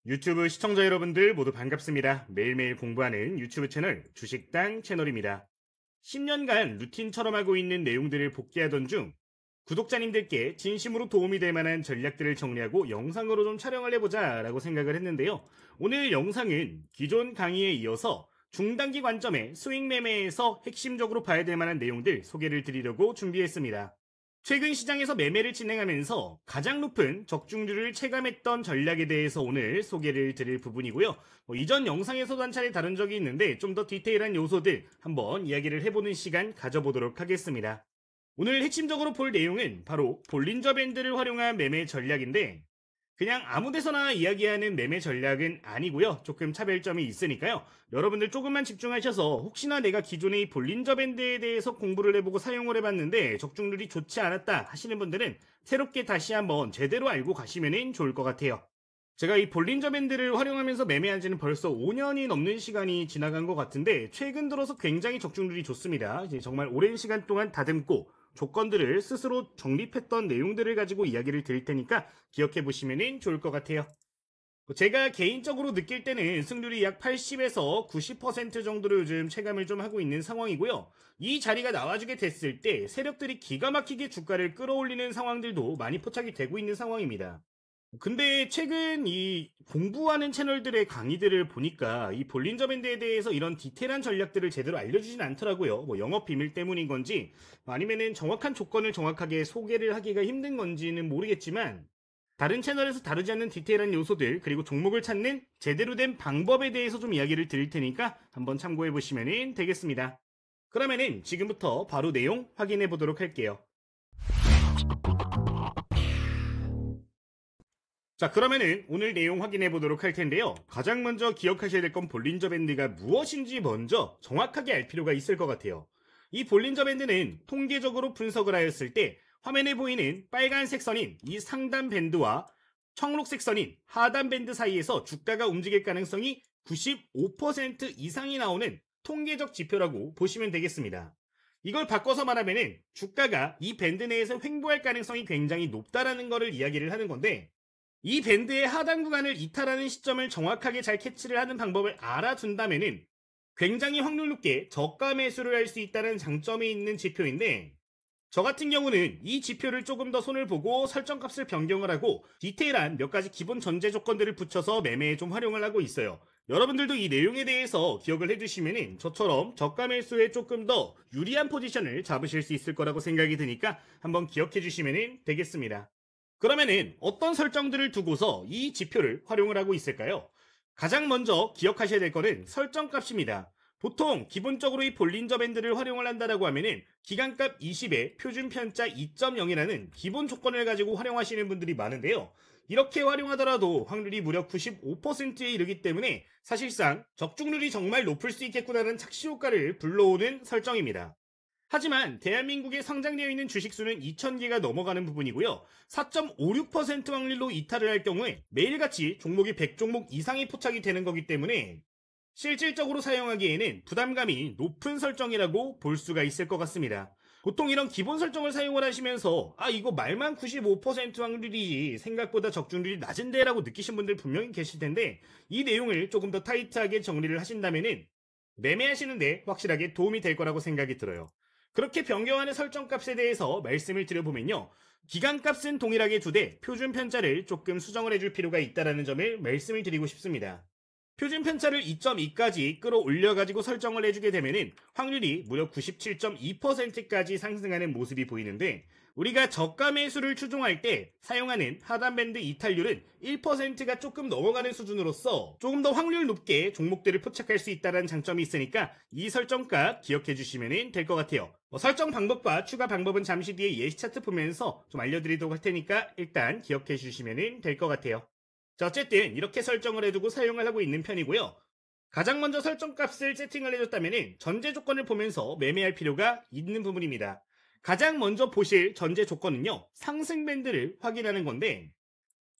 유튜브 시청자 여러분들 모두 반갑습니다. 매일매일 공부하는 유튜브 채널 주식당 채널입니다. 10년간 루틴처럼 하고 있는 내용들을 복귀하던 중 구독자님들께 진심으로 도움이 될 만한 전략들을 정리하고 영상으로 좀 촬영을 해보자 라고 생각을 했는데요. 오늘 영상은 기존 강의에 이어서 중단기 관점의 스윙 매매에서 핵심적으로 봐야 될 만한 내용들 소개를 드리려고 준비했습니다. 최근 시장에서 매매를 진행하면서 가장 높은 적중률을 체감했던 전략에 대해서 오늘 소개를 드릴 부분이고요. 이전 영상에서도 한 차례 다룬 적이 있는데 좀 더 디테일한 요소들 한번 이야기를 해보는 시간 가져보도록 하겠습니다. 오늘 핵심적으로 볼 내용은 바로 볼린저 밴드를 활용한 매매 전략인데 그냥 아무 데서나 이야기하는 매매 전략은 아니고요. 조금 차별점이 있으니까요. 여러분들 조금만 집중하셔서 혹시나 내가 기존의 이 볼린저 밴드에 대해서 공부를 해보고 사용을 해봤는데 적중률이 좋지 않았다 하시는 분들은 새롭게 다시 한번 제대로 알고 가시면 좋을 것 같아요. 제가 이 볼린저 밴드를 활용하면서 매매한 지는 벌써 5년이 넘는 시간이 지나간 것 같은데 최근 들어서 굉장히 적중률이 좋습니다. 이제 정말 오랜 시간 동안 다듬고 조건들을 스스로 정립했던 내용들을 가지고 이야기를 드릴 테니까 기억해 보시면 좋을 것 같아요. 제가 개인적으로 느낄 때는 승률이 약 80에서 90% 정도로 요즘 체감을 좀 하고 있는 상황이고요. 이 자리가 나와주게 됐을 때 세력들이 기가 막히게 주가를 끌어올리는 상황들도 많이 포착이 되고 있는 상황입니다. 근데 최근 이 공부하는 채널들의 강의들을 보니까 이 볼린저 밴드에 대해서 이런 디테일한 전략들을 제대로 알려주진 않더라고요. 뭐 영업 비밀 때문인 건지 아니면은 정확한 조건을 정확하게 소개를 하기가 힘든 건지는 모르겠지만 다른 채널에서 다루지 않는 디테일한 요소들 그리고 종목을 찾는 제대로 된 방법에 대해서 좀 이야기를 드릴 테니까 한번 참고해 보시면 되겠습니다. 그러면은 지금부터 바로 내용 확인해 보도록 할게요. 자, 그러면은 오늘 내용 확인해 보도록 할 텐데요. 가장 먼저 기억하셔야 될 건 볼린저 밴드가 무엇인지 먼저 정확하게 알 필요가 있을 것 같아요. 이 볼린저 밴드는 통계적으로 분석을 하였을 때 화면에 보이는 빨간색 선인 이 상단 밴드와 청록색 선인 하단 밴드 사이에서 주가가 움직일 가능성이 95% 이상이 나오는 통계적 지표라고 보시면 되겠습니다. 이걸 바꿔서 말하면은 주가가 이 밴드 내에서 횡보할 가능성이 굉장히 높다라는 것을 이야기를 하는 건데 이 밴드의 하단 구간을 이탈하는 시점을 정확하게 잘 캐치를 하는 방법을 알아둔다면은 굉장히 확률 높게 저가 매수를 할 수 있다는 장점이 있는 지표인데 저 같은 경우는 이 지표를 조금 더 손을 보고 설정값을 변경을 하고 디테일한 몇 가지 기본 전제 조건들을 붙여서 매매에 좀 활용을 하고 있어요. 여러분들도 이 내용에 대해서 기억을 해두시면 저처럼 저가 매수에 조금 더 유리한 포지션을 잡으실 수 있을 거라고 생각이 드니까 한번 기억해 주시면 되겠습니다. 그러면은 어떤 설정들을 두고서 이 지표를 활용을 하고 있을까요? 가장 먼저 기억하셔야 될 거는 설정값입니다. 보통 기본적으로 이 볼린저 밴드를 활용을 한다라고 하면은 기간값 20에 표준 편차 2.0이라는 기본 조건을 가지고 활용하시는 분들이 많은데요. 이렇게 활용하더라도 확률이 무려 95%에 이르기 때문에 사실상 적중률이 정말 높을 수 있겠구나라는 착시효과를 불러오는 설정입니다. 하지만 대한민국에 상장되어 있는 주식수는 2,000개가 넘어가는 부분이고요. 4.56% 확률로 이탈을 할 경우에 매일같이 종목이 100종목 이상이 포착이 되는 거기 때문에 실질적으로 사용하기에는 부담감이 높은 설정이라고 볼 수가 있을 것 같습니다. 보통 이런 기본 설정을 사용을 하시면서 이거 말만 95% 확률이지 생각보다 적중률이 낮은데 라고 느끼신 분들 분명히 계실 텐데 이 내용을 조금 더 타이트하게 정리를 하신다면은 매매하시는데 확실하게 도움이 될 거라고 생각이 들어요. 그렇게 변경하는 설정값에 대해서 말씀을 드려보면요. 기간값은 동일하게 두되 표준 편차를 조금 수정을 해줄 필요가 있다는 점을 말씀을 드리고 싶습니다. 표준 편차를 2.2까지 끌어올려가지고 설정을 해주게 되면은 확률이 무려 97.2%까지 상승하는 모습이 보이는데 우리가 저가 매수를 추종할 때 사용하는 하단밴드 이탈률은 1%가 조금 넘어가는 수준으로서 조금 더 확률 높게 종목들을 포착할 수 있다는 장점이 있으니까 이 설정값 기억해 주시면 될 것 같아요. 설정 방법과 추가 방법은 잠시 뒤에 예시 차트 보면서 좀 알려드리도록 할 테니까 일단 기억해 주시면 될 것 같아요. 자, 어쨌든 이렇게 설정을 해두고 사용을 하고 있는 편이고요. 가장 먼저 설정값을 세팅을 해줬다면 전제 조건을 보면서 매매할 필요가 있는 부분입니다. 가장 먼저 보실 전제 조건은요. 상승 밴드를 확인하는 건데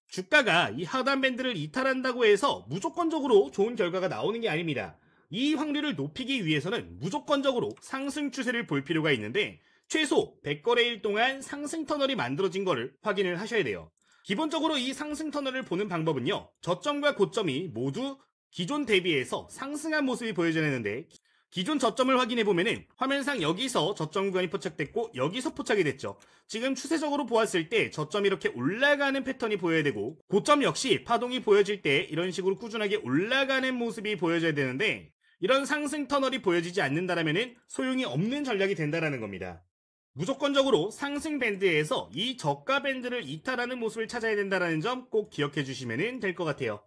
주가가 이 하단 밴드를 이탈한다고 해서 무조건적으로 좋은 결과가 나오는 게 아닙니다. 이 확률을 높이기 위해서는 무조건적으로 상승 추세를 볼 필요가 있는데 최소 100거래일 동안 상승 터널이 만들어진 거를 확인을 하셔야 돼요. 기본적으로 이 상승 터널을 보는 방법은요. 저점과 고점이 모두 기존 대비해서 상승한 모습이 보여지는데 기존 저점을 확인해보면은 화면상 여기서 저점 구간이 포착됐고 여기서 포착이 됐죠. 지금 추세적으로 보았을 때 저점이 이렇게 올라가는 패턴이 보여야 되고 고점 역시 파동이 보여질 때 이런 식으로 꾸준하게 올라가는 모습이 보여져야 되는데 이런 상승 터널이 보여지지 않는다라면은 소용이 없는 전략이 된다라는 겁니다. 무조건적으로 상승 밴드에서 이 저가 밴드를 이탈하는 모습을 찾아야 된다는 점 꼭 기억해 주시면 될 것 같아요.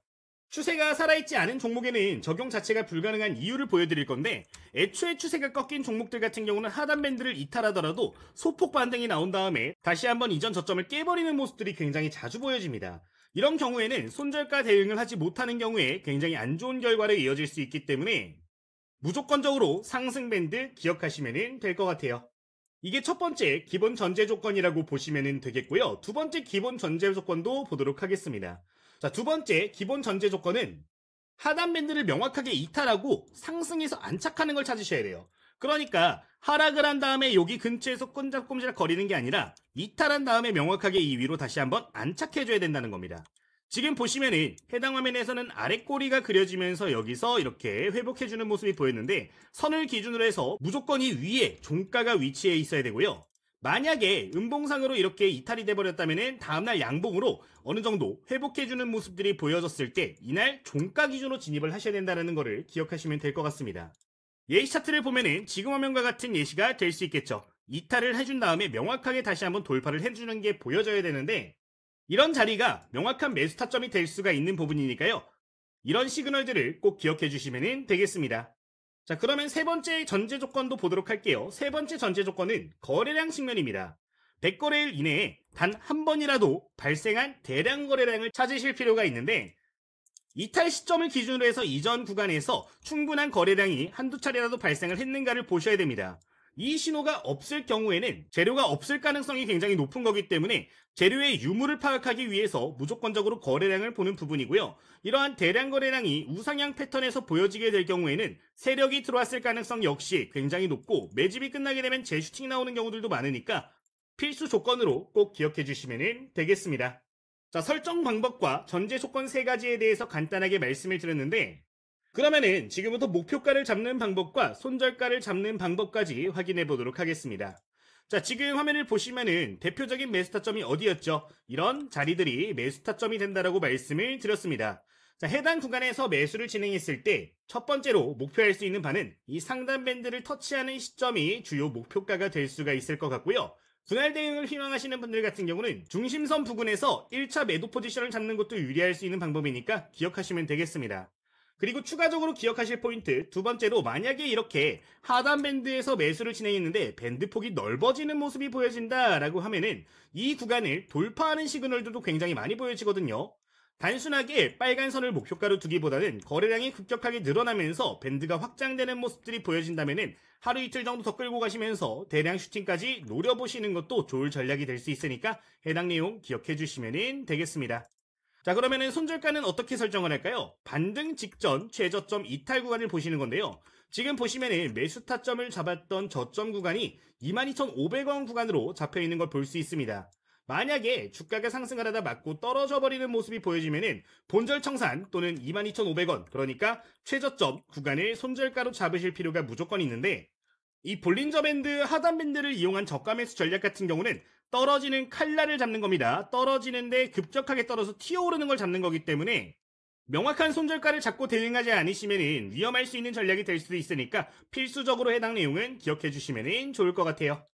추세가 살아있지 않은 종목에는 적용 자체가 불가능한 이유를 보여드릴 건데 애초에 추세가 꺾인 종목들 같은 경우는 하단 밴드를 이탈하더라도 소폭 반등이 나온 다음에 다시 한번 이전 저점을 깨버리는 모습들이 굉장히 자주 보여집니다. 이런 경우에는 손절가 대응을 하지 못하는 경우에 굉장히 안 좋은 결과로 이어질 수 있기 때문에 무조건적으로 상승 밴드 기억하시면 될 것 같아요. 이게 첫 번째 기본 전제 조건이라고 보시면 되겠고요. 두 번째 기본 전제 조건도 보도록 하겠습니다. 자, 두 번째 기본 전제 조건은 하단 밴드를 명확하게 이탈하고 상승에서 안착하는 걸 찾으셔야 돼요. 그러니까 하락을 한 다음에 여기 근처에서 꼼지락꼼지락 거리는 게 아니라 이탈한 다음에 명확하게 이 위로 다시 한번 안착해줘야 된다는 겁니다. 지금 보시면은 해당 화면에서는 아래 꼬리가 그려지면서 여기서 이렇게 회복해주는 모습이 보였는데 선을 기준으로 해서 무조건 이 위에 종가가 위치해 있어야 되고요. 만약에 음봉상으로 이렇게 이탈이 돼버렸다면 다음날 양봉으로 어느 정도 회복해주는 모습들이 보여졌을 때 이날 종가 기준으로 진입을 하셔야 된다는 것을 기억하시면 될 것 같습니다. 예시 차트를 보면은 지금 화면과 같은 예시가 될 수 있겠죠. 이탈을 해준 다음에 명확하게 다시 한번 돌파를 해주는 게 보여져야 되는데 이런 자리가 명확한 매수 타점이 될 수가 있는 부분이니까요. 이런 시그널들을 꼭 기억해 주시면 되겠습니다. 자, 그러면 세 번째 전제 조건도 보도록 할게요. 세 번째 전제 조건은 거래량 측면입니다. 100거래일 이내에 단 한 번이라도 발생한 대량 거래량을 찾으실 필요가 있는데 이탈 시점을 기준으로 해서 이전 구간에서 충분한 거래량이 한두 차례라도 발생을 했는가를 보셔야 됩니다. 이 신호가 없을 경우에는 재료가 없을 가능성이 굉장히 높은 거기 때문에 재료의 유무를 파악하기 위해서 무조건적으로 거래량을 보는 부분이고요. 이러한 대량 거래량이 우상향 패턴에서 보여지게 될 경우에는 세력이 들어왔을 가능성 역시 굉장히 높고 매집이 끝나게 되면 재슈팅 나오는 경우들도 많으니까 필수 조건으로 꼭 기억해 주시면 되겠습니다. 자, 설정 방법과 전제 조건 세 가지에 대해서 간단하게 말씀을 드렸는데 그러면은 지금부터 목표가를 잡는 방법과 손절가를 잡는 방법까지 확인해 보도록 하겠습니다. 자, 지금 화면을 보시면은 대표적인 매수 타점이 어디였죠? 이런 자리들이 매수 타점이 된다라고 말씀을 드렸습니다. 자, 해당 구간에서 매수를 진행했을 때 첫 번째로 목표할 수 있는 바는 이 상단 밴드를 터치하는 시점이 주요 목표가가 될 수가 있을 것 같고요. 분할 대응을 희망하시는 분들 같은 경우는 중심선 부근에서 1차 매도 포지션을 잡는 것도 유리할 수 있는 방법이니까 기억하시면 되겠습니다. 그리고 추가적으로 기억하실 포인트 두 번째로 만약에 이렇게 하단 밴드에서 매수를 진행했는데 밴드 폭이 넓어지는 모습이 보여진다라고 하면은 이 구간을 돌파하는 시그널들도 굉장히 많이 보여지거든요. 단순하게 빨간 선을 목표가로 두기보다는 거래량이 급격하게 늘어나면서 밴드가 확장되는 모습들이 보여진다면은 하루 이틀 정도 더 끌고 가시면서 대량 슈팅까지 노려보시는 것도 좋을 전략이 될 수 있으니까 해당 내용 기억해 주시면 되겠습니다. 자, 그러면은 손절가는 어떻게 설정을 할까요? 반등 직전 최저점 이탈 구간을 보시는 건데요. 지금 보시면은 매수 타점을 잡았던 저점 구간이 22,500원 구간으로 잡혀 있는 걸 볼 수 있습니다. 만약에 주가가 상승을 하다 맞고 떨어져 버리는 모습이 보여지면은 본절 청산 또는 22,500원 그러니까 최저점 구간을 손절가로 잡으실 필요가 무조건 있는데 이 볼린저 밴드 하단 밴드를 이용한 저가 매수 전략 같은 경우는 떨어지는 칼날을 잡는 겁니다. 떨어지는데 급격하게 떨어서 튀어오르는 걸 잡는 거기 때문에 명확한 손절가를 잡고 대응하지 않으시면 위험할 수 있는 전략이 될 수도 있으니까 필수적으로 해당 내용은 기억해 주시면 좋을 것 같아요.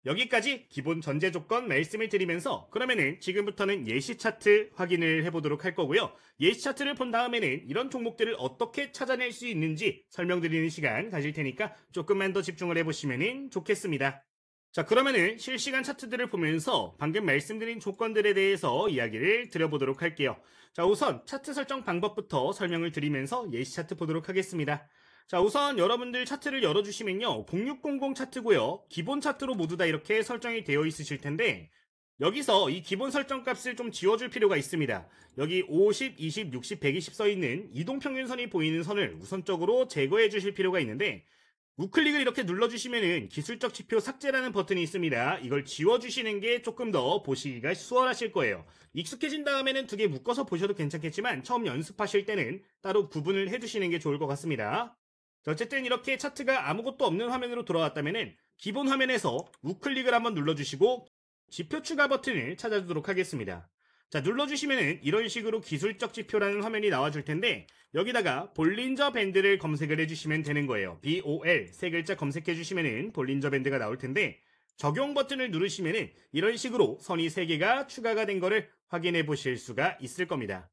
여기까지 기본 전제 조건 말씀을 드리면서 그러면은 지금부터는 예시 차트 확인을 해보도록 할 거고요. 예시 차트를 본 다음에는 이런 종목들을 어떻게 찾아낼 수 있는지 설명드리는 시간 가질 테니까 조금만 더 집중을 해보시면 좋겠습니다. 자, 그러면은 실시간 차트들을 보면서 방금 말씀드린 조건들에 대해서 이야기를 드려보도록 할게요. 자, 우선 차트 설정 방법부터 설명을 드리면서 예시 차트 보도록 하겠습니다. 자, 우선 여러분들 차트를 열어주시면요. 0600 차트고요. 기본 차트로 모두 다 이렇게 설정이 되어 있으실 텐데 여기서 이 기본 설정 값을 좀 지워줄 필요가 있습니다. 여기 50, 20, 60, 120 써있는 이동평균선이 보이는 선을 우선적으로 제거해 주실 필요가 있는데 우클릭을 이렇게 눌러주시면은 기술적 지표 삭제라는 버튼이 있습니다. 이걸 지워주시는 게 조금 더 보시기가 수월하실 거예요. 익숙해진 다음에는 두 개 묶어서 보셔도 괜찮겠지만 처음 연습하실 때는 따로 구분을 해두시는 게 좋을 것 같습니다. 자, 어쨌든 이렇게 차트가 아무것도 없는 화면으로 돌아왔다면은 기본 화면에서 우클릭을 한번 눌러주시고 지표 추가 버튼을 찾아주도록 하겠습니다. 자, 눌러주시면은 이런 식으로 기술적 지표라는 화면이 나와줄 텐데 여기다가 볼린저 밴드를 검색을 해주시면 되는 거예요. BOL 세 글자 검색해 주시면은 볼린저 밴드가 나올 텐데 적용 버튼을 누르시면은 이런 식으로 선이 3개가 추가가 된 거를 확인해 보실 수가 있을 겁니다.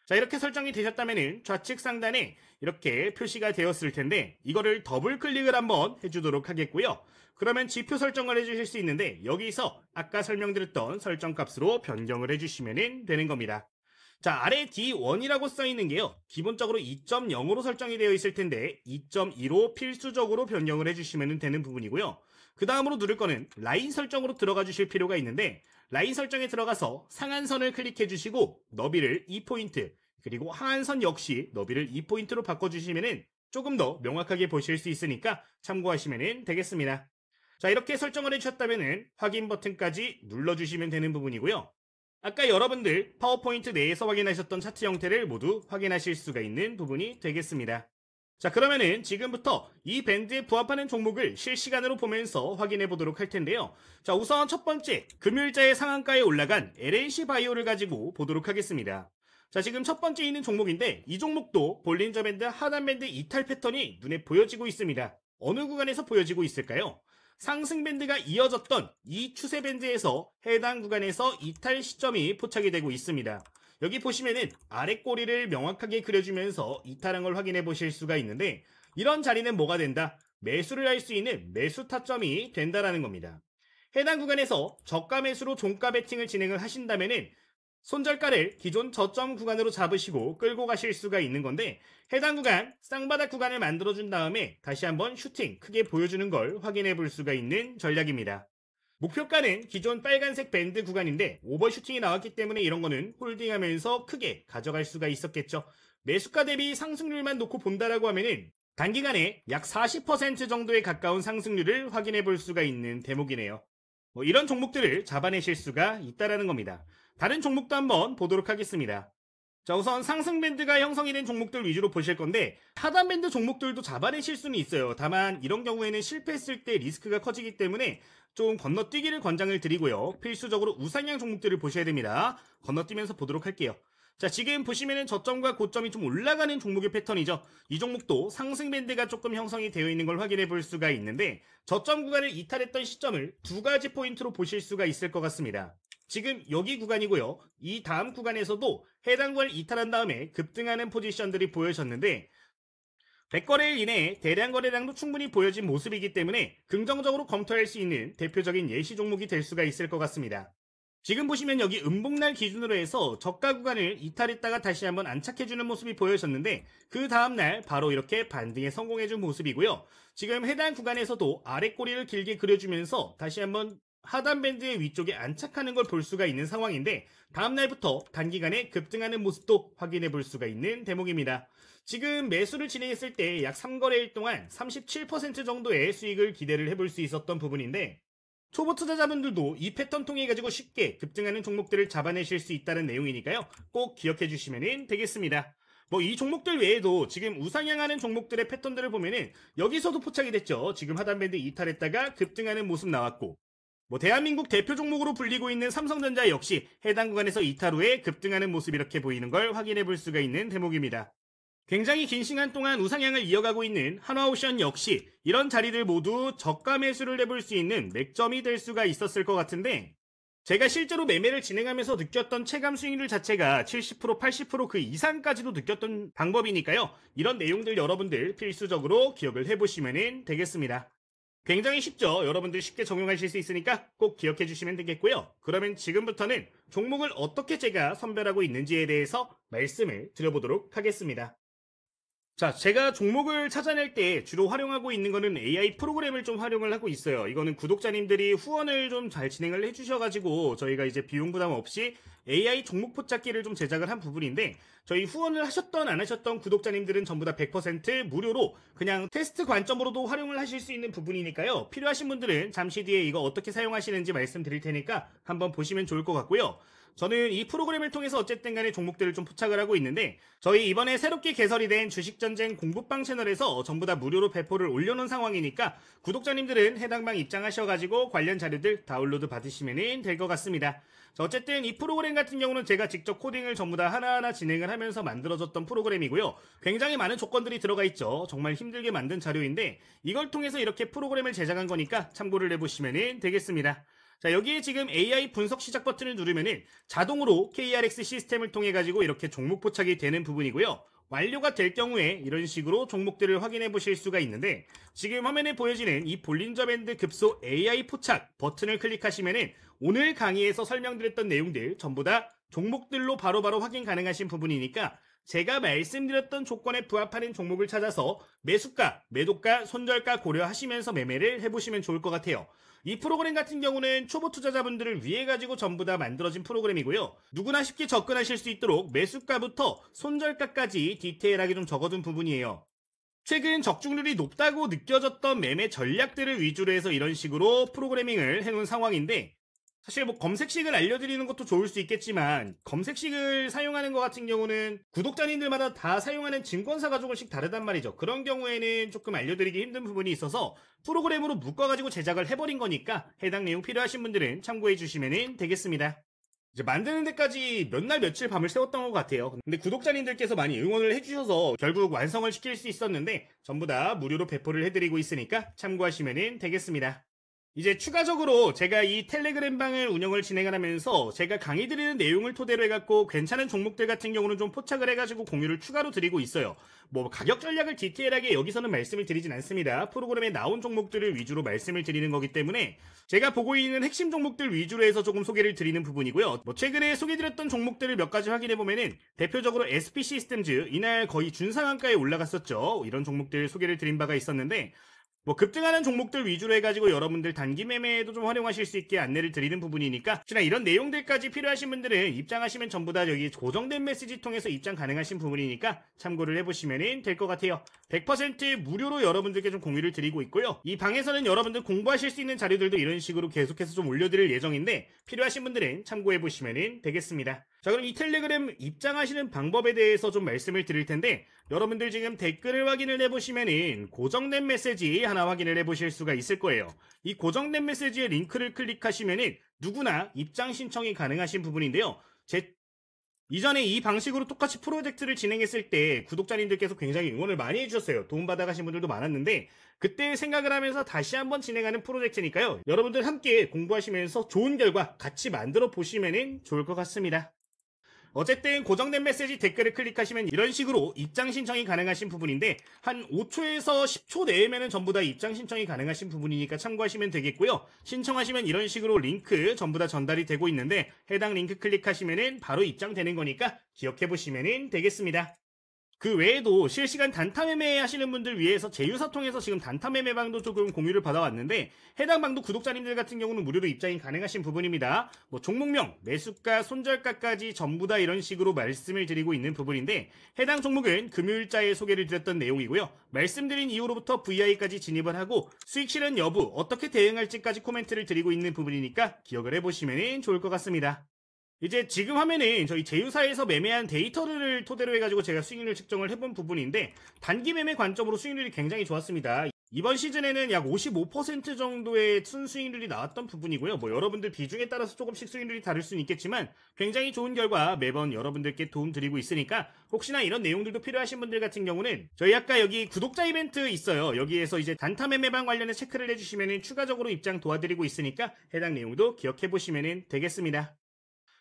자, 이렇게 설정이 되셨다면은 좌측 상단에 이렇게 표시가 되었을 텐데 이거를 더블 클릭을 한번 해주도록 하겠고요. 그러면 지표 설정을 해주실 수 있는데 여기서 아까 설명드렸던 설정 값으로 변경을 해주시면 되는 겁니다. 자, 아래 D1이라고 써있는 게요. 기본적으로 2.0으로 설정이 되어 있을 텐데 2.2로 필수적으로 변경을 해주시면 되는 부분이고요. 그 다음으로 누를 거는 라인 설정으로 들어가 주실 필요가 있는데 라인 설정에 들어가서 상한선을 클릭해 주시고 너비를 2포인트 그리고 하한선 역시 너비를 2포인트로 바꿔주시면 조금 더 명확하게 보실 수 있으니까 참고하시면 되겠습니다. 자, 이렇게 설정을 해주셨다면 확인 버튼까지 눌러주시면 되는 부분이고요. 아까 여러분들 파워포인트 내에서 확인하셨던 차트 형태를 모두 확인하실 수가 있는 부분이 되겠습니다. 자, 그러면은 지금부터 이 밴드에 부합하는 종목을 실시간으로 보면서 확인해 보도록 할 텐데요. 자, 우선 첫 번째 금요일자의 상한가에 올라간 LNC 바이오를 가지고 보도록 하겠습니다. 자, 지금 첫 번째 있는 종목인데 이 종목도 볼린저 밴드 하단 밴드 이탈 패턴이 눈에 보여지고 있습니다. 어느 구간에서 보여지고 있을까요? 상승 밴드가 이어졌던 이 추세 밴드에서 해당 구간에서 이탈 시점이 포착이 되고 있습니다. 여기 보시면은 아래 꼬리를 명확하게 그려주면서 이탈한 걸 확인해 보실 수가 있는데 이런 자리는 뭐가 된다? 매수를 할 수 있는 매수 타점이 된다라는 겁니다. 해당 구간에서 저가 매수로 종가 베팅을 진행을 하신다면은 손절가를 기존 저점 구간으로 잡으시고 끌고 가실 수가 있는 건데 해당 구간 쌍바닥 구간을 만들어준 다음에 다시 한번 슈팅 크게 보여주는 걸 확인해 볼 수가 있는 전략입니다. 목표가는 기존 빨간색 밴드 구간인데 오버슈팅이 나왔기 때문에 이런 거는 홀딩하면서 크게 가져갈 수가 있었겠죠. 매수가 대비 상승률만 놓고 본다라고 하면은 단기간에 약 40% 정도에 가까운 상승률을 확인해 볼 수가 있는 대목이네요. 이런 종목들을 잡아내실 수가 있다라는 겁니다. 다른 종목도 한번 보도록 하겠습니다. 자, 우선 상승 밴드가 형성이 된 종목들 위주로 보실 건데 하단 밴드 종목들도 잡아내실 수는 있어요. 다만 이런 경우에는 실패했을 때 리스크가 커지기 때문에 좀 건너뛰기를 권장을 드리고요. 필수적으로 우상향 종목들을 보셔야 됩니다. 건너뛰면서 보도록 할게요. 자, 지금 보시면은 저점과 고점이 좀 올라가는 종목의 패턴이죠. 이 종목도 상승 밴드가 조금 형성이 되어 있는 걸 확인해 볼 수가 있는데 저점 구간을 이탈했던 시점을 두 가지 포인트로 보실 수가 있을 것 같습니다. 지금 여기 구간이고요. 이 다음 구간에서도 해당 구간을 이탈한 다음에 급등하는 포지션들이 보여졌는데 백거래일 이내에 대량 거래량도 충분히 보여진 모습이기 때문에 긍정적으로 검토할 수 있는 대표적인 예시 종목이 될 수가 있을 것 같습니다. 지금 보시면 여기 음봉날 기준으로 해서 저가 구간을 이탈했다가 다시 한번 안착해주는 모습이 보여졌는데 그 다음날 바로 이렇게 반등에 성공해준 모습이고요. 지금 해당 구간에서도 아래 꼬리를 길게 그려주면서 다시 한번 하단 밴드의 위쪽에 안착하는 걸 볼 수가 있는 상황인데 다음날부터 단기간에 급등하는 모습도 확인해 볼 수가 있는 대목입니다. 지금 매수를 진행했을 때 약 3거래일 동안 37% 정도의 수익을 기대를 해볼 수 있었던 부분인데 초보 투자자분들도 이 패턴 통해 가지고 쉽게 급등하는 종목들을 잡아내실 수 있다는 내용이니까요. 꼭 기억해 주시면 되겠습니다. 이 종목들 외에도 지금 우상향하는 종목들의 패턴들을 보면은 여기서도 포착이 됐죠. 지금 하단밴드 이탈했다가 급등하는 모습 나왔고 대한민국 대표 종목으로 불리고 있는 삼성전자 역시 해당 구간에서 이탈 후에 급등하는 모습 이렇게 보이는 걸 확인해 볼 수가 있는 대목입니다. 굉장히 긴 시간 동안 우상향을 이어가고 있는 한화오션 역시 이런 자리들 모두 저가 매수를 해볼 수 있는 맥점이 될 수가 있었을 것 같은데 제가 실제로 매매를 진행하면서 느꼈던 체감 수익률 자체가 70%, 80% 그 이상까지도 느꼈던 방법이니까요. 이런 내용들 여러분들 필수적으로 기억을 해보시면 되겠습니다. 굉장히 쉽죠? 여러분들 쉽게 적용하실 수 있으니까 꼭 기억해 주시면 되겠고요. 그러면 지금부터는 종목을 어떻게 제가 선별하고 있는지에 대해서 말씀을 드려보도록 하겠습니다. 자, 제가 종목을 찾아낼 때 주로 활용하고 있는 거는 AI 프로그램을 좀 활용을 하고 있어요. 이거는 구독자님들이 후원을 좀 잘 진행을 해주셔가지고 저희가 이제 비용 부담 없이 AI 종목포 찾기를 좀 제작을 한 부분인데, 저희 후원을 하셨던 안 하셨던 구독자님들은 전부 다 100% 무료로 그냥 테스트 관점으로도 활용을 하실 수 있는 부분이니까요. 필요하신 분들은 잠시 뒤에 이거 어떻게 사용하시는지 말씀드릴 테니까 한번 보시면 좋을 것 같고요. 저는 이 프로그램을 통해서 어쨌든 간에 종목들을 좀 포착을 하고 있는데, 저희 이번에 새롭게 개설이 된 주식전쟁 공부방 채널에서 전부 다 무료로 배포를 올려놓은 상황이니까 구독자님들은 해당 방 입장하셔가지고 관련 자료들 다운로드 받으시면 될 것 같습니다. 자, 어쨌든 이 프로그램 같은 경우는 제가 직접 코딩을 전부 다 하나하나 진행을 하면서 만들어졌던 프로그램이고요. 굉장히 많은 조건들이 들어가 있죠. 정말 힘들게 만든 자료인데 이걸 통해서 이렇게 프로그램을 제작한 거니까 참고를 해보시면 되겠습니다. 자, 여기에 지금 AI 분석 시작 버튼을 누르면은 자동으로 KRX 시스템을 통해 가지고 이렇게 종목 포착이 되는 부분이고요. 완료가 될 경우에 이런 식으로 종목들을 확인해 보실 수가 있는데, 지금 화면에 보여지는 이 볼린저 밴드 급소 AI 포착 버튼을 클릭하시면은 오늘 강의에서 설명드렸던 내용들 전부 다 종목들로 바로바로 확인 가능하신 부분이니까 제가 말씀드렸던 조건에 부합하는 종목을 찾아서 매수가, 매도가, 손절가 고려하시면서 매매를 해보시면 좋을 것 같아요. 이 프로그램 같은 경우는 초보 투자자분들을 위해 가지고 전부 다 만들어진 프로그램이고요. 누구나 쉽게 접근하실 수 있도록 매수가부터 손절가까지 디테일하게 좀 적어둔 부분이에요. 최근 적중률이 높다고 느껴졌던 매매 전략들을 위주로 해서 이런 식으로 프로그래밍을 해놓은 상황인데, 사실 뭐 검색식을 알려드리는 것도 좋을 수 있겠지만 검색식을 사용하는 것 같은 경우는 구독자님들마다 다 사용하는 증권사가 조금씩 다르단 말이죠. 그런 경우에는 조금 알려드리기 힘든 부분이 있어서 프로그램으로 묶어가지고 제작을 해버린 거니까 해당 내용 필요하신 분들은 참고해 주시면 되겠습니다. 이제 만드는 데까지 몇 날 며칠 밤을 새웠던 것 같아요. 근데 구독자님들께서 많이 응원을 해주셔서 결국 완성을 시킬 수 있었는데 전부 다 무료로 배포를 해드리고 있으니까 참고하시면 되겠습니다. 이제 추가적으로 제가 이 텔레그램 방을 운영을 진행을 하면서 제가 강의 드리는 내용을 토대로 해갖고 괜찮은 종목들 같은 경우는 좀 포착을 해가지고 공유를 추가로 드리고 있어요. 뭐 가격 전략을 디테일하게 여기서는 말씀을 드리진 않습니다. 프로그램에 나온 종목들을 위주로 말씀을 드리는 거기 때문에 제가 보고 있는 핵심 종목들 위주로 해서 조금 소개를 드리는 부분이고요. 뭐 최근에 소개드렸던 종목들을 몇 가지 확인해보면은 대표적으로 SP 시스템즈, 이날 거의 준상한가에 올라갔었죠. 이런 종목들 소개를 드린 바가 있었는데, 뭐 급등하는 종목들 위주로 해가지고 여러분들 단기 매매에도 좀 활용하실 수 있게 안내를 드리는 부분이니까 혹시나 이런 내용들까지 필요하신 분들은 입장하시면 전부 다 여기 고정된 메시지 통해서 입장 가능하신 부분이니까 참고를 해보시면 될 것 같아요. 100% 무료로 여러분들께 좀 공유를 드리고 있고요. 이 방에서는 여러분들 공부하실 수 있는 자료들도 이런 식으로 계속해서 좀 올려드릴 예정인데 필요하신 분들은 참고해보시면 되겠습니다. 자, 그럼 이 텔레그램 입장하시는 방법에 대해서 좀 말씀을 드릴 텐데, 여러분들 지금 댓글을 확인을 해보시면은 고정된 메시지 하나 확인을 해보실 수가 있을 거예요. 이 고정된 메시지의 링크를 클릭하시면은 누구나 입장 신청이 가능하신 부분인데요. 이전에 이 방식으로 똑같이 프로젝트를 진행했을 때 구독자님들께서 굉장히 응원을 많이 해주셨어요. 도움받아 가신 분들도 많았는데 그때 생각을 하면서 다시 한번 진행하는 프로젝트니까요. 여러분들 함께 공부하시면서 좋은 결과 같이 만들어 보시면 좋을 것 같습니다. 어쨌든 고정된 메시지 댓글을 클릭하시면 이런 식으로 입장 신청이 가능하신 부분인데 한 5초에서 10초 내에면 전부 다 입장 신청이 가능하신 부분이니까 참고하시면 되겠고요. 신청하시면 이런 식으로 링크 전부 다 전달이 되고 있는데 해당 링크 클릭하시면 바로 입장되는 거니까 기억해 보시면 되겠습니다. 그 외에도 실시간 단타 매매 하시는 분들 위해서 제휴사 통해서 지금 단타 매매방도 조금 공유를 받아왔는데 해당 방도 구독자님들 같은 경우는 무료로 입장이 가능하신 부분입니다. 뭐 종목명, 매수가, 손절가까지 전부 다 이런 식으로 말씀을 드리고 있는 부분인데 해당 종목은 금요일자에 소개를 드렸던 내용이고요. 말씀드린 이후로부터 VI까지 진입을 하고 수익 실현 여부, 어떻게 대응할지까지 코멘트를 드리고 있는 부분이니까 기억을 해보시면 좋을 것 같습니다. 이제 지금 화면은 저희 제휴사에서 매매한 데이터를 토대로 해가지고 제가 수익률 측정을 해본 부분인데 단기 매매 관점으로 수익률이 굉장히 좋았습니다. 이번 시즌에는 약 55% 정도의 순수익률이 나왔던 부분이고요. 뭐 여러분들 비중에 따라서 조금씩 수익률이 다를 수는 있겠지만 굉장히 좋은 결과 매번 여러분들께 도움 드리고 있으니까 혹시나 이런 내용들도 필요하신 분들 같은 경우는 저희 아까 여기 구독자 이벤트 있어요. 여기에서 이제 단타 매매방 관련해 체크를 해주시면 추가적으로 입장 도와드리고 있으니까 해당 내용도 기억해 보시면 되겠습니다.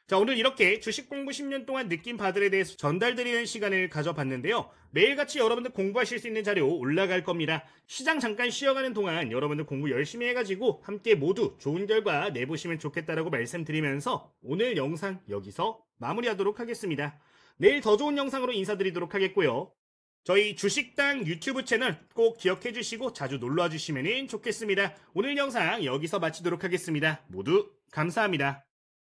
자, 오늘 이렇게 주식 공부 10년 동안 느낀 바들에 대해서 전달드리는 시간을 가져봤는데요. 매일같이 여러분들 공부하실 수 있는 자료 올라갈 겁니다. 시장 잠깐 쉬어가는 동안 여러분들 공부 열심히 해가지고 함께 모두 좋은 결과 내보시면 좋겠다라고 말씀드리면서 오늘 영상 여기서 마무리하도록 하겠습니다. 내일 더 좋은 영상으로 인사드리도록 하겠고요. 저희 주식당 유튜브 채널 꼭 기억해 주시고 자주 놀러와 주시면 좋겠습니다. 오늘 영상 여기서 마치도록 하겠습니다. 모두 감사합니다.